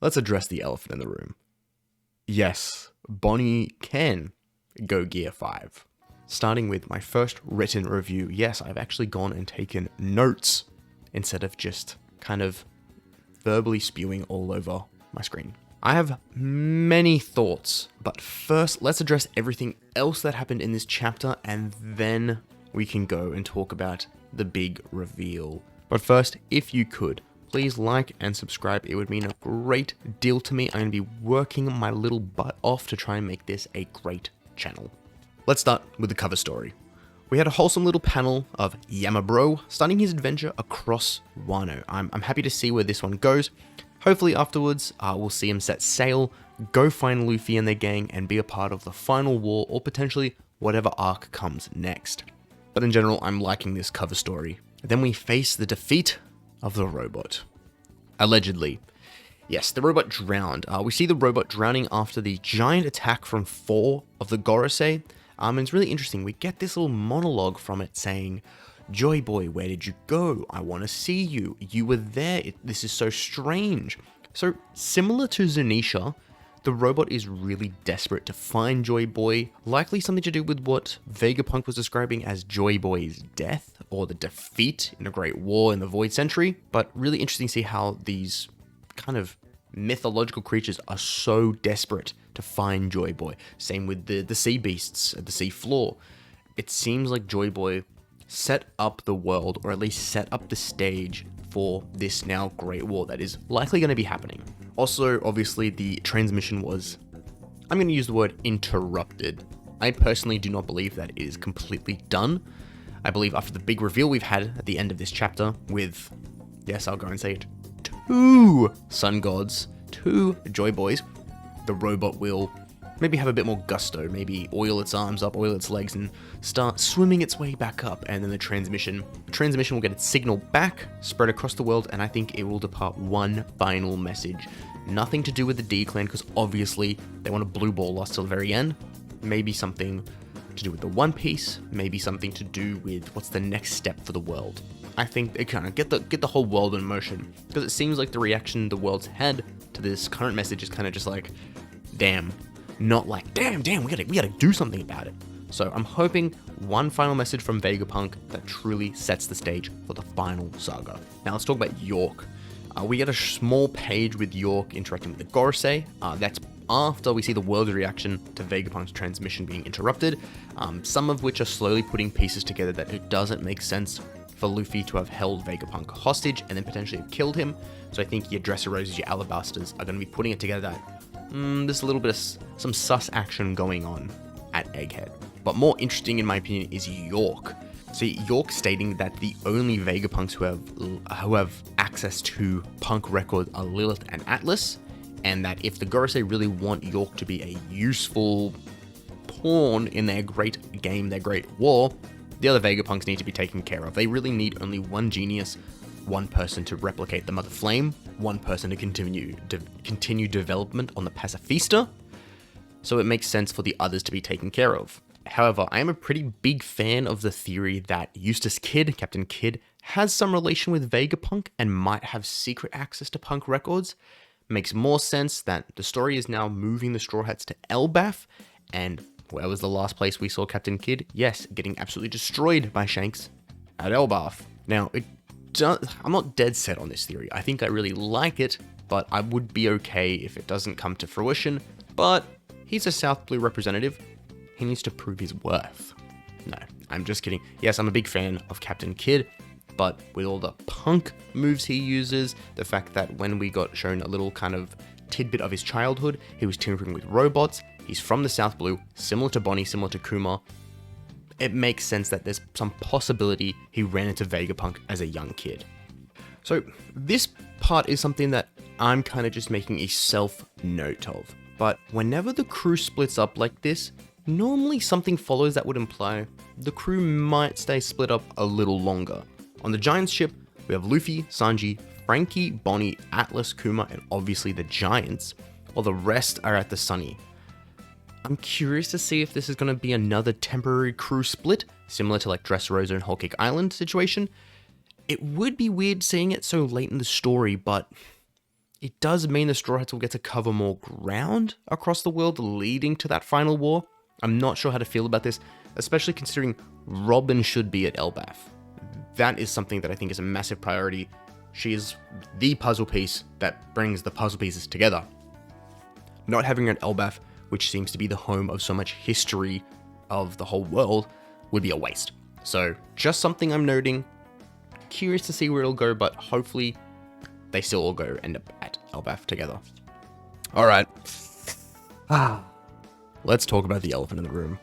let's address the elephant in the room. Yes, Bonney can go Gear 5. Starting with my first written review, yes, I've actually gone and taken notes instead of just kind of verbally spewing all over my screen. I have many thoughts, but first let's address everything else that happened in this chapter and then we can go and talk about the big reveal. But first, if you could, please like and subscribe. It would mean a great deal to me. I'm going to be working my little butt off to try and make this a great channel. Let's start with the cover story. We had a wholesome little panel of Yamabro starting his adventure across Wano. I'm happy to see where this one goes. Hopefully afterwards, we'll see him set sail, go find Luffy and their gang, and be a part of the final war, or potentially whatever arc comes next. But in general, I'm liking this cover story. Then we face the defeat of the robot. Allegedly. Yes, the robot drowned. We see the robot drowning after the giant attack from 4 of the Gorosei. And it's really interesting. We get this little monologue from it saying, "Joy Boy, where did you go? I want to see you. You were there. This is so strange." So similar to Zunisha, the robot is really desperate to find Joy Boy, likely something to do with what Vegapunk was describing as Joy Boy's death or the defeat in a great war in the Void Century. But really interesting to see how these kind of mythological creatures are so desperate to find Joy Boy. Same with the sea beasts at the sea floor. It seems like Joy Boy set up the world, or at least set up the stage for this now great war that is likely going to be happening. Also, obviously, the transmission was, I'm going to use the word interrupted. I personally do not believe that it is completely done. I believe after the big reveal we've had at the end of this chapter with, yes, I'll go and say it, 2 sun gods, 2 Joy Boys, the robot will maybe have a bit more gusto, maybe oil its arms up, oil its legs, and start swimming its way back up, and then the transmission will get its signal back, spread across the world, and I think it will depart one final message. Nothing to do with the D-Clan, because obviously they want a blue ball us till the very end. Maybe something to do with the One Piece, maybe something to do with what's the next step for the world. I think they kind of get the whole world in motion, because it seems like the reaction the world's had to this current message is kind of just like, damn. Not like, damn, we gotta do something about it. So I'm hoping one final message from Vegapunk that truly sets the stage for the final saga. Now let's talk about York. We get a small page with York interacting with the Gorosei. That's after we see the world's reaction to Vegapunk's transmission being interrupted, some of which are slowly putting pieces together that it doesn't make sense for Luffy to have held Vegapunk hostage and then potentially have killed him. So I think your Dressrosas, your Alabasters are going to be putting it together that there's a little bit of some sus action going on at Egghead. But more interesting in my opinion is York. So York stating that the only Vegapunks who have access to punk records are Lilith and Atlas, and that if the Gorosei really want York to be a useful pawn in their great game, their great war, the other Vegapunks need to be taken care of. They really need only one genius, one person to replicate the Mother Flame, one person to continue development on the Pacifista, so it makes sense for the others to be taken care of. However, I am a pretty big fan of the theory that Eustace Kid, Captain Kidd, has some relation with Vegapunk and might have secret access to punk records. Makes more sense that the story is now moving the Straw Hats to Elbaf, and where was the last place we saw Captain Kidd? Yes, getting absolutely destroyed by Shanks at Elbaf. Now, I'm not dead set on this theory. I think I really like it, but I would be okay if it doesn't come to fruition. But he's a South Blue representative. He needs to prove his worth. No, I'm just kidding. Yes, I'm a big fan of Captain Kidd, but with all the punk moves he uses, the fact that when we got shown a little kind of tidbit of his childhood, he was tinkering with robots, he's from the South Blue, similar to Bonney, similar to Kuma, it makes sense that there's some possibility he ran into Vegapunk as a young kid. So this part is something that I'm kind of just making a self-note of. But whenever the crew splits up like this, normally something follows that would imply the crew might stay split up a little longer. On the Giants ship, we have Luffy, Sanji, Frankie, Bonney, Atlas, Kuma, and obviously the Giants, while the rest are at the Sunny. I'm curious to see if this is going to be another temporary crew split, similar to like Dressrosa and Whole Cake Island situation. It would be weird seeing it so late in the story, but it does mean the Straw Hats will get to cover more ground across the world leading to that final war. I'm not sure how to feel about this, especially considering Robin should be at Elbaf. That is something that I think is a massive priority. She is the puzzle piece that brings the puzzle pieces together. Not having her at Elbaf, which seems to be the home of so much history of the whole world, would be a waste. So just something I'm noting. Curious to see where it'll go, but hopefully they still all end up at Elbaf together. All right. Let's talk about the elephant in the room.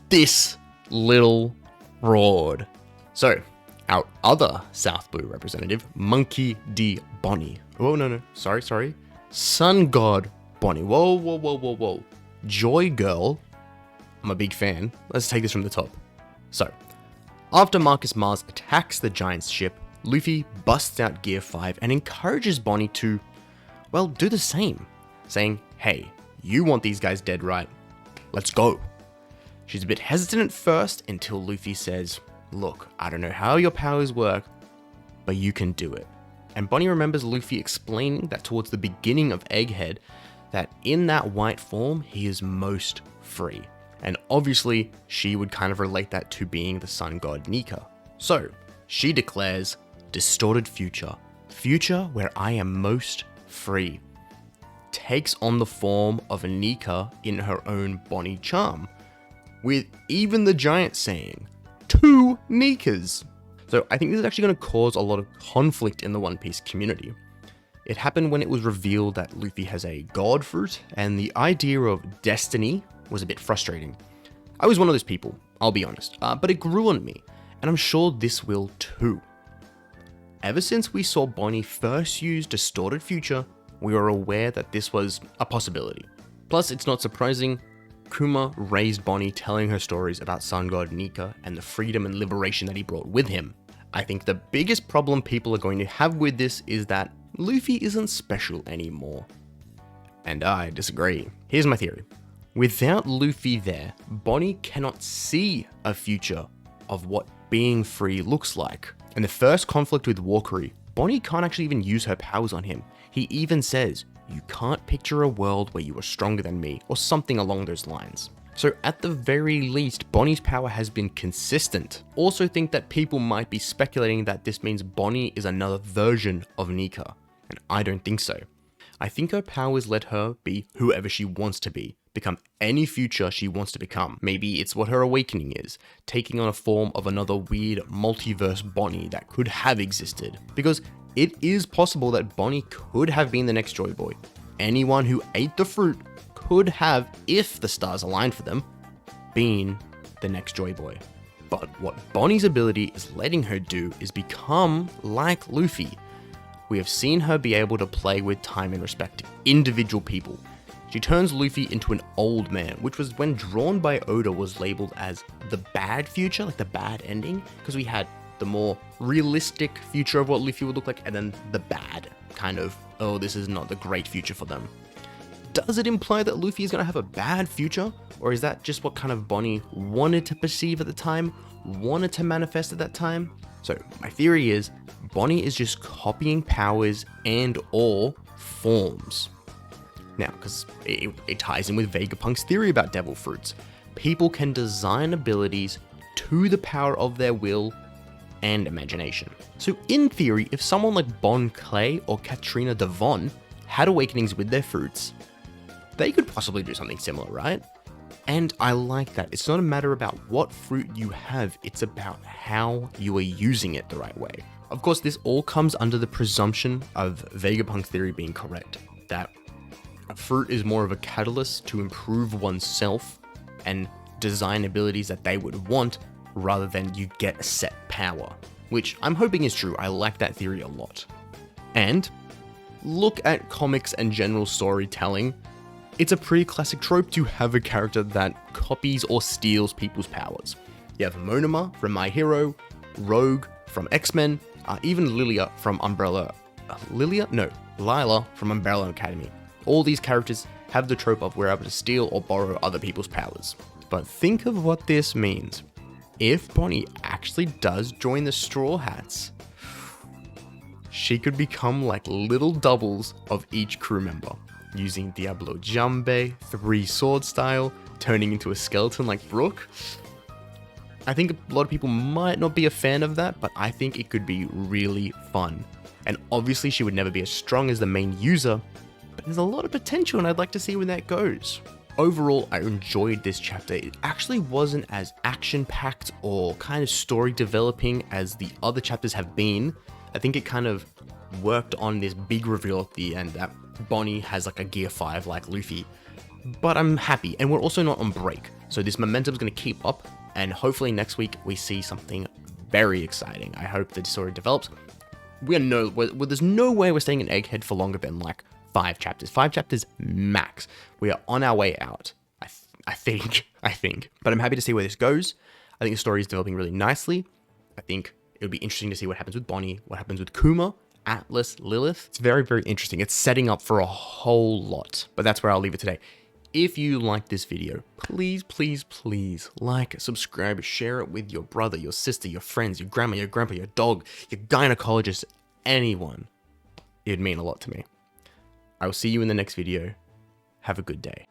This little broad. So, our other South Blue representative, Monkey D. Bonney. Oh, no. Sorry. Sun God Bonney. Whoa. Joy Girl. I'm a big fan. Let's take this from the top. So, after Marcus Mars attacks the Giant's ship, Luffy busts out Gear 5 and encourages Bonney to, well, do the same, saying, hey, you want these guys dead, right? Let's go. She's a bit hesitant at first until Luffy says, look, I don't know how your powers work, but you can do it. And Bonney remembers Luffy explaining that towards the beginning of Egghead, that in that white form, he is most free. And obviously, she would kind of relate that to being the sun god Nika. So, she declares, distorted future where I am most free. Takes on the form of a Nika in her own Bonney charm, with even the Giant saying, 2 Nikas. So I think this is actually going to cause a lot of conflict in the One Piece community. It happened when it was revealed that Luffy has a god fruit, and the idea of destiny was a bit frustrating. I was one of those people, I'll be honest, but it grew on me, and I'm sure this will too. Ever since we saw Bonney first use distorted future, we were aware that this was a possibility. Plus, it's not surprising, Kuma raised Bonney telling her stories about Sun God Nika and the freedom and liberation that he brought with him. I think the biggest problem people are going to have with this is that Luffy isn't special anymore. And I disagree. Here's my theory. Without Luffy there, Bonney cannot see a future of what being free looks like. In the first conflict with Walkery, Bonney can't actually even use her powers on him. He even says, you can't picture a world where you are stronger than me, or something along those lines. So at the very least, Bonney's power has been consistent. Also think that people might be speculating that this means Bonney is another version of Nika, and I don't think so. I think her powers let her be whoever she wants to be, become any future she wants to become. Maybe it's what her awakening is, taking on a form of another weird multiverse Bonney that could have existed. Because it is possible that Bonney could have been the next Joy Boy. Anyone who ate the fruit could have, if the stars aligned for them, been the next Joy Boy. But what Bonney's ability is letting her do is become like Luffy. We have seen her be able to play with time and respect to individual people. She turns Luffy into an old man, which was when drawn by Oda was labeled as the bad future, like the bad ending, because we had the more realistic future of what Luffy would look like, and then the bad kind of, oh, this is not the great future for them. Does it imply that Luffy is going to have a bad future? Or is that just what kind of Bonney wanted to perceive at the time, wanted to manifest at that time? So my theory is Bonney is just copying powers and or forms. Now, because it ties in with Vegapunk's theory about devil fruits. People can design abilities to the power of their will and imagination. So in theory, if someone like Bon Clay or Katrina Devon had awakenings with their fruits, they could possibly do something similar, right? And I like that. It's not a matter about what fruit you have, it's about how you are using it the right way. Of course, this all comes under the presumption of Vegapunk's theory being correct, that a fruit is more of a catalyst to improve oneself and design abilities that they would want, rather than you get a set power, which I'm hoping is true. I like that theory a lot. And look at comics and general storytelling. It's a pretty classic trope to have a character that copies or steals people's powers. You have Monoma from My Hero, Rogue from X-Men, even Lila from Umbrella Academy. All these characters have the trope of we're able to steal or borrow other people's powers. But think of what this means. If Bonney actually does join the Straw Hats, she could become like little doubles of each crew member, using Diablo Jambe, 3 sword style, turning into a skeleton like Brooke. I think a lot of people might not be a fan of that, but I think it could be really fun. And obviously she would never be as strong as the main user, but there's a lot of potential and I'd like to see where that goes. Overall, I enjoyed this chapter. It actually wasn't as action-packed or kind of story developing as the other chapters have been. I think it kind of worked on this big reveal at the end that Bonney has like a Gear 5 like Luffy. But I'm happy, and we're also not on break, so this momentum's going to keep up, and hopefully next week we see something very exciting. I hope the story develops. There's no way we're staying in Egghead for longer than like 5 chapters. 5 chapters max. We are on our way out. I think. But I'm happy to see where this goes. I think the story is developing really nicely. I think it would be interesting to see what happens with Bonney, what happens with Kuma, Atlas, Lilith. It's very, very interesting. It's setting up for a whole lot. But that's where I'll leave it today. If you like this video, please, please, please like, subscribe, share it with your brother, your sister, your friends, your grandma, your grandpa, your dog, your gynecologist, anyone. It'd mean a lot to me. I will see you in the next video. Have a good day.